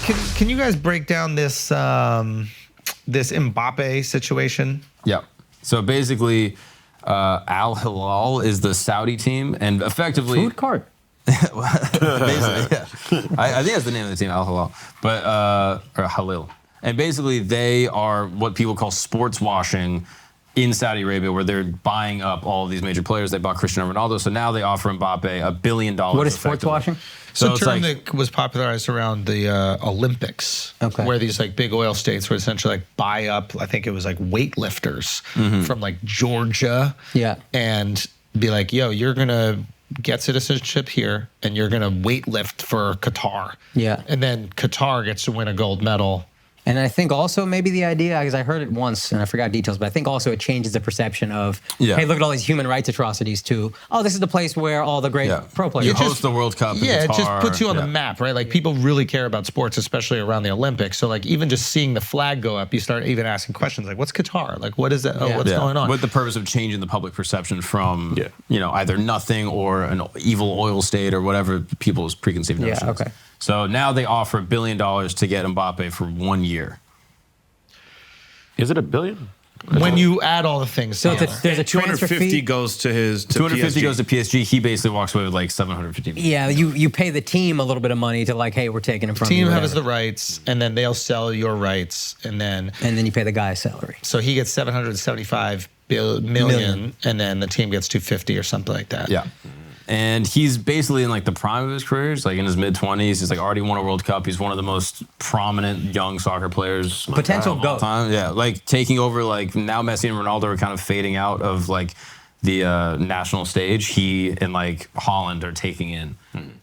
Can you guys break down this this Mbappe situation? Yeah. So basically, Al Hilal is the Saudi team, and effectively food cart. Basically, yeah. I think that's the name of the team, Al Hilal, but or Halil. And basically, they are what people call sports washing in Saudi Arabia, where they're buying up all of these major players. They bought Cristiano Ronaldo, so now they offer Mbappe $1 billion. What is sports washing? So it's a term that was popularized around the Olympics, where these like big oil states would essentially like buy up, I think it was like weightlifters from like Georgia, and be like, yo, you're gonna get citizenship here, and you're gonna weightlift for Qatar, and then Qatar gets to win a gold medal. And I think also maybe the idea, because I heard it once and I forgot details, but I think also it changes the perception of, hey, look at all these human rights atrocities to, oh, this is the place where all the great pro players. You host the World Cup in Qatar. It just puts you on the map, right? Like people really care about sports, especially around the Olympics. So like even just seeing the flag go up, you start even asking questions like, what's Qatar? Like what is that? Oh, what's going on? With the purpose of changing the public perception from, you know, either nothing or an evil oil state or whatever people's preconceived notions. So now they offer $1 billion to get Mbappe for 1 year. Is it $1 billion? When you add all the things, so there's a transfer 250 fee. goes to his. 250 PSG. goes to PSG. He basically walks away with like 750 million. Yeah, you pay the team a little bit of money to like, hey, we're taking him from you. Team has the rights, and then they'll sell your rights, and then you pay the guy's salary. So he gets 775 million, and then the team gets 250 or something like that. Yeah. And he's basically in like the prime of his career. He's like in his mid-20s. He's like already won a World Cup. He's one of the most prominent young soccer players potential of all time. Yeah, like taking over. Like now, Messi and Ronaldo are kind of fading out of like the national stage. He and like Holland are taking in.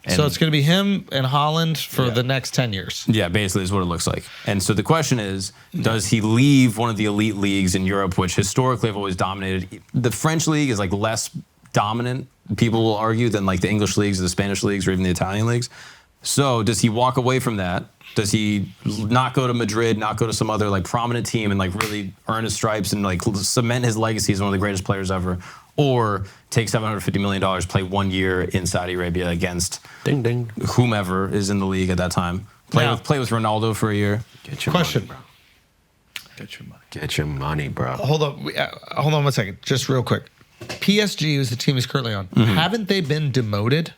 So it's going to be him and Holland for the next 10 years. Yeah, basically is what it looks like. And so the question is, does he leave one of the elite leagues in Europe, which historically have always dominated? The French league is like less dominant, people will argue, than like the English leagues or the Spanish leagues or even the Italian leagues. So does he walk away from that? Does he not go to Madrid, not go to some other like prominent team and like really earn his stripes and like cement his legacy as one of the greatest players ever? Or take $750 million, play 1 year in Saudi Arabia against whomever is in the league at that time? Play with Ronaldo for a year? Get your Question. money, bro. Get your money. Get your money, bro. Hold on 1 second, just real quick. PSG is the team he's currently on. Haven't they been demoted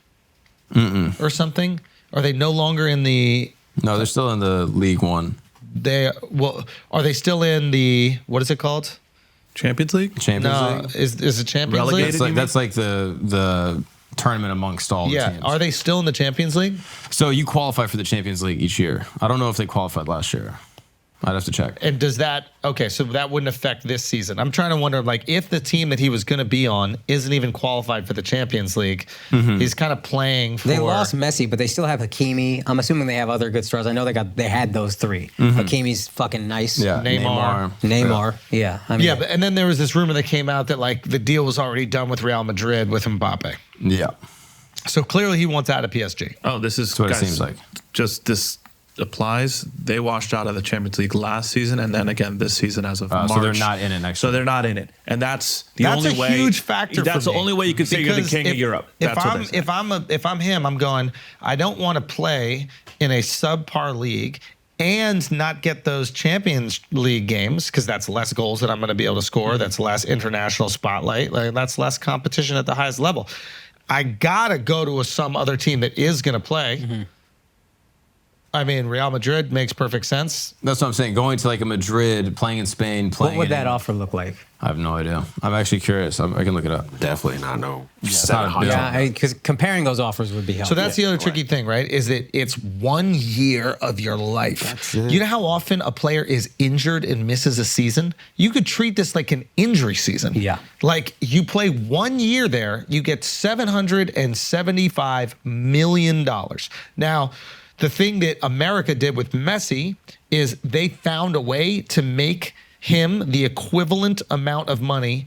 or something? Are they no longer in the? No, they're still in the League One. Are they still in the? What is it called? Champions League. League. Is it Champions Relegated, League? That's like the tournament amongst all the teams. Are they still in the Champions League? So you qualify for the Champions League each year. I don't know if they qualified last year. I'd have to check. And does that, so that wouldn't affect this season. I'm trying to wonder, like, if the team that he was going to be on isn't even qualified for the Champions League, he's kind of playing for... They lost Messi, but they still have Hakimi. I'm assuming they have other good stars. I know they had those three. Hakimi's fucking nice. Yeah, Neymar. Yeah. I mean, and then there was this rumor that came out that, like, the deal was already done with Real Madrid with Mbappe. Yeah. So clearly he wants out of PSG. Oh, this is what it seems like. Just this applies. They washed out of the Champions League last season, and then again this season as of March. So they're not in it next year. So they're not in it, and that's the only way. That's a huge factor. That's for the me. only way you could say you're the king of Europe. If I'm him, I'm going. I don't want to play in a subpar league and not get those Champions League games because that's less goals that I'm going to be able to score. That's less international spotlight. Like, that's less competition at the highest level. I gotta go to some other team that is going to play. I mean, Real Madrid makes perfect sense. That's what I'm saying. Going to like a Madrid, playing in Spain, what would that offer look like? I have no idea. I'm actually curious. I can look it up. Definitely not no. Because comparing those offers would be helpful. So that's the other tricky thing, right? Is that it's 1 year of your life. That's it. You know how often a player is injured and misses a season? You could treat this like an injury season. Yeah. Like you play 1 year there, you get $775 million. Now, the thing that America did with Messi is they found a way to make him the equivalent amount of money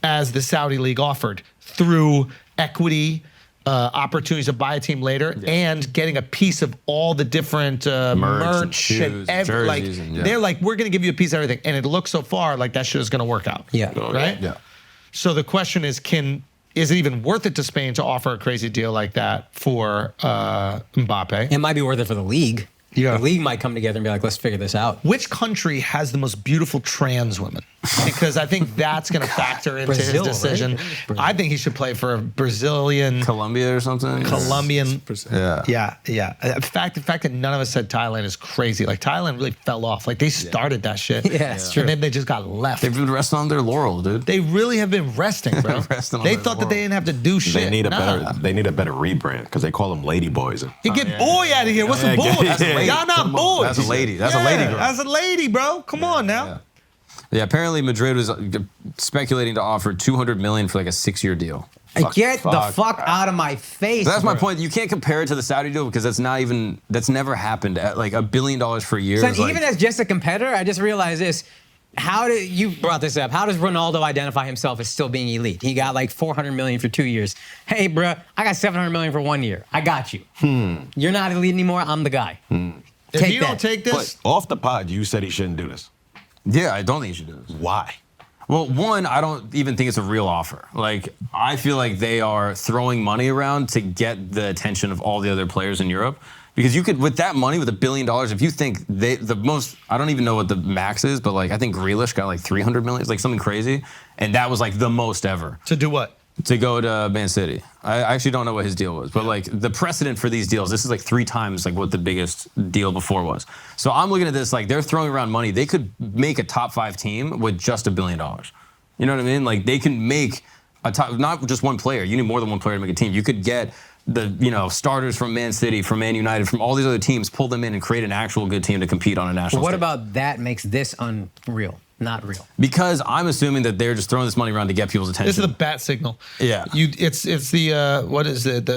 as the Saudi League offered through equity, opportunities to buy a team later, and getting a piece of all the different merch and shoes, jerseys. They're like, we're going to give you a piece of everything. And it looks so far like that shit is going to work out. Right? Yeah. So the question is, is it even worth it to Spain to offer a crazy deal like that for Mbappe? It might be worth it for the league. The league might come together and be like, let's figure this out. Which country has the most beautiful trans women? Because I think that's going to factor into Brazil, his decision. right? I think he should play for a Brazilian, Colombia or something. Colombian. Yeah. Yeah. The fact that none of us said Thailand is crazy. Like Thailand really fell off. Like they started that shit. Yeah, it's true. And then they just got left. They've been resting on their laurels, dude. They really have been resting, bro. Resting on They their thought that they laurels. didn't have to do shit. They need a better rebrand because they call them lady boys. You get boy out of here. What's a boy? That's a lady. Y'all not boys. That's a lady. That's a lady girl. That's a lady, bro. Come on now. Yeah, apparently Madrid was speculating to offer $200 million for like a 6-year deal. Get the fuck out of my face. So that's my bro. point. You can't compare it to the Saudi deal because that's never happened. At like $1 billion for a year. So is like- even as just a competitor, I just realized this. You brought this up. How does Ronaldo identify himself as still being elite? He got like $400 million for 2 years. Hey, bruh, I got $700 million for 1 year. I got you. You're not elite anymore. I'm the guy. If you don't take this, But off the pod, you said he shouldn't do this. yeah, I don't think you should do this. Why? Well, one, I don't even think it's a real offer. Like, I feel like they are throwing money around to get the attention of all the other players in Europe. Because you could, with that money, with $1 billion, if you think I don't even know what the max is, but like, I think Grealish got like 300 million, it's like something crazy. And that was like the most ever. to do what? To go to Man City. I actually don't know what his deal was, but like the precedent for these deals, this is like 3 times like what the biggest deal before was. So I'm looking at this like they're throwing around money. They could make a top 5 team with just $1 billion. You know what I mean? Like they can make a top, not just one player. You need more than one player to make a team. You could get the starters from Man City, from Man United, from all these other teams, pull them in and create an actual good team to compete on a national What stage. about that makes this unreal? Not real. Because I'm assuming that they're just throwing this money around to get people's attention. This is the bat signal. Yeah. It's the what is it?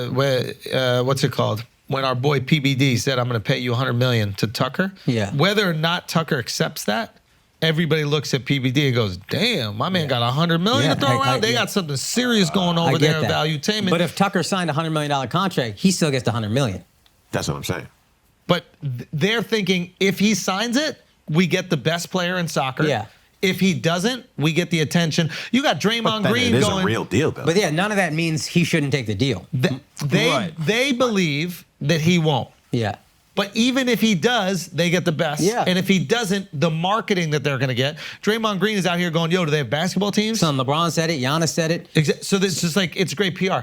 What's it called? When our boy PBD said, "I'm going to pay you $100 million" to Tucker. Yeah. Whether or not Tucker accepts that, everybody looks at PBD and goes, "Damn, my man got $100 million to throw around. They got something serious going over there in valuetainment." But if Tucker signed a $100 million contract, he still gets the $100 million. That's what I'm saying. But they're thinking if he signs it, we get the best player in soccer. Yeah. If he doesn't, we get the attention. You got Draymond Then Green it is going. a real deal, though. But yeah, none of that means he shouldn't take the deal. They believe that he won't. Yeah. But even if he does, they get the best. Yeah. And if he doesn't, the marketing that they're going to get. Draymond Green is out here going, "Yo, do they have basketball teams?" Son, LeBron said it. Giannis said it. So this is just like, it's great PR.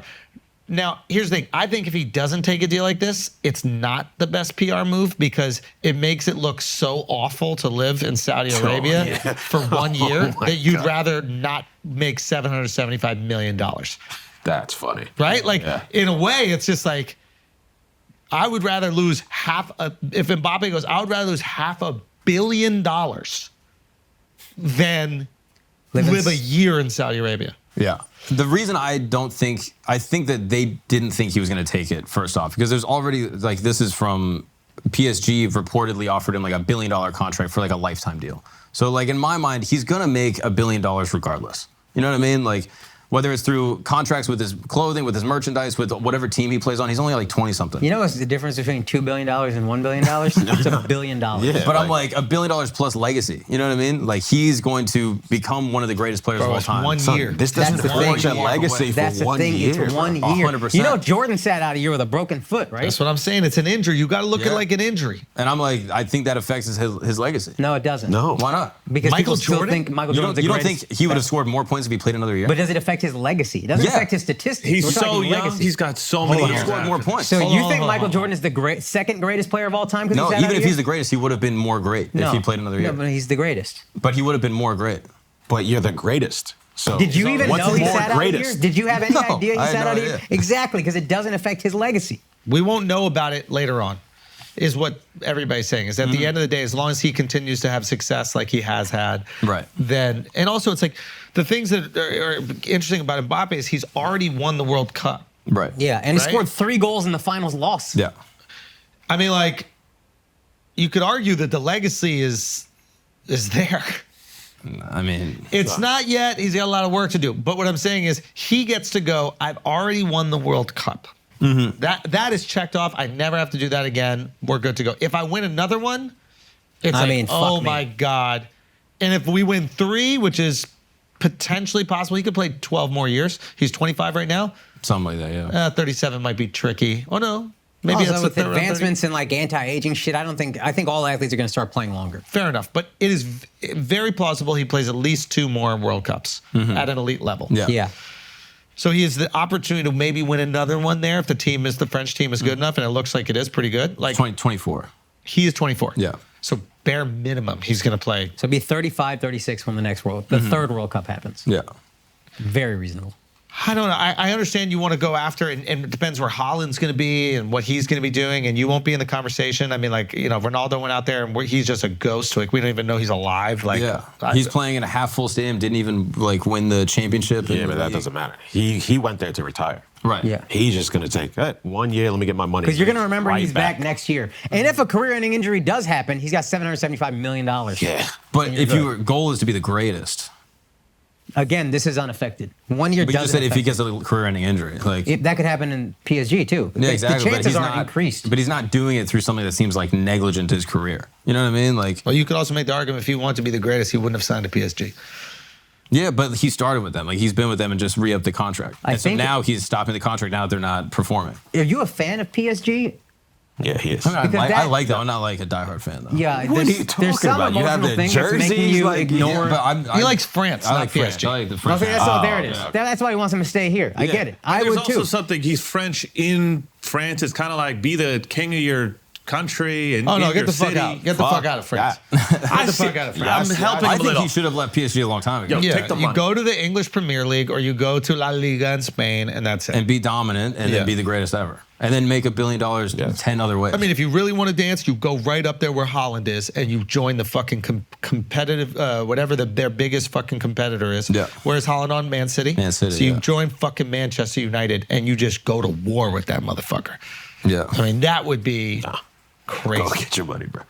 Now, here's the thing. I think if he doesn't take a deal like this, it's not the best PR move because it makes it look so awful to live in Saudi Arabia for 1 year that you'd rather not make $775 million. That's funny. Right? Like, in a way, it's just like, I would rather lose if Mbappe goes, I would rather lose $500 million than live a year in Saudi Arabia. Yeah. The reason I think that they didn't think he was going to take it, first off, because there's already, like, this is from PSG reportedly offered him like $1 billion contract for like a lifetime deal. So, like, in my mind, he's going to make $1 billion regardless. You know what I mean? Like, whether it's through contracts with his clothing, with his merchandise, with whatever team he plays on, he's only like 20-something. You know what's the difference between $2 billion and $1 billion? It's $1 billion. Yeah. But I'm like $1 billion plus legacy. You know what I mean? Like he's going to become one of the greatest players of all it's time. 1 Son, year. this doesn't That's the forge thing. a legacy That's for the 1 thing. year. It's 1 bro. year. 100%. You know, Jordan sat out a year with a broken foot, right? That's what I'm saying. It's an injury. You got to look at it Yeah. like an injury. And I'm like, I think that affects his legacy. No, it doesn't. No. Why not? Because Michael people still Jordan? think Michael You Jordan's the don't greatest. think he would have scored more points if he played another year? But does it affect his legacy? It doesn't Yeah. affect his statistics. He's We're so talking young. legacy. He's got so many he years. scored more points. So you think hold Michael on. Jordan is the second greatest player of all time? No, he's even if he's the greatest, he would have been more great if he played another year. No, but he's the greatest. But he would have been more great. But you're the greatest. So Did you even what's know he more sat out a greatest? year? Did you have any No, idea he I had sat no out a year? idea. Exactly, because it doesn't affect his legacy. We won't know about it later on, is what everybody's saying. Is at the end of the day, as long as he continues to have success like he has had, Right. then, and also it's like the things that are interesting about Mbappe is he's already won the World Cup. Right. Yeah, and he Right? scored 3 goals in the finals loss. Yeah. I mean, like, you could argue that the legacy is there. I mean, It's not yet. He's got a lot of work to do. But what I'm saying is he gets to go, I've already won the World Cup. That is checked off. I never have to do that again. We're good to go. If I win another one, it's oh fuck me. my God. And if we win 3, which is potentially possible, he could play 12 more years. He's 25 right now. something like that, yeah. 37 might be tricky. Oh, no. Maybe Also, it's with the third round, 30. advancements in like anti-aging shit, I think all athletes are going to start playing longer. Fair enough, but it is very plausible he plays at least 2 more World Cups at an elite level. Yeah. Yeah. So he has the opportunity to maybe win another one there if the French team is good enough, and it looks like it is pretty good. Like 2024. he is 24. Yeah. So bare minimum, he's going to play. So it'll be 35, 36 when the third World Cup happens. Yeah. Very reasonable. I don't know. I understand you want to go after, and it depends where Haaland's going to be and what he's going to be doing, and you won't be in the conversation. I mean, like, Ronaldo went out there and he's just a ghost. Like, we don't even know he's alive. Like, Yeah. He's playing in a half full stadium, didn't even like win the championship. Yeah, but that doesn't matter. He went there to retire. Right. Yeah. He's just going to take 1 year. Let me get my money. Because you're going to remember right he's back next year. And if a career-ending injury does happen, he's got $775 million. Yeah. But if your goal is to be the greatest, Again, this is unaffected. 1 year but you doesn't just said if affect he gets a career-ending injury, like that could happen in PSG too. yeah, exactly. The chances are increased. But he's not doing it through something that seems like negligent to his career. You know what I mean? Like, Well, you could also make the argument if he wanted to be the greatest, he wouldn't have signed to PSG. yeah, but he started with them. Like, he's been with them and just re-upped the contract. I And so think- now he's stopping the contract. Now they're not performing. Are you a fan of PSG? Yeah, he is. I, mean, I, Because like, I that- like that. I'm not like a diehard fan though. Yeah, What are there's, you there's talking some about? You have emotional the thing that's making jerseys, you like, ignore. but He likes France, I not like French. PSG. I like the Okay, French. there it is. okay. That's why he wants him to stay here. I get it. I There's would also too. something. He's French in France. It's kind of like be the king of your country and Oh, no, in get your the fuck city. out. Get the fuck out of France. I Get the see- fuck out of I'm France. helping I him a think little. he should have left PSG a long time ago. Yo, Yeah, take the you money. go to the English Premier League or you go to La Liga in Spain, and that's it. And be dominant and Yeah. then be the greatest ever. And then make $1 billion 10 other ways. I mean, if you really want to dance, you go right up there where Holland is, and you join the fucking competitive, whatever their biggest fucking competitor is. Yeah. Where's Holland on? Man City. Man City, So you yeah. join fucking Manchester United, and you just go to war with that motherfucker. yeah. I mean, that would be crazy. Go get your money, bro.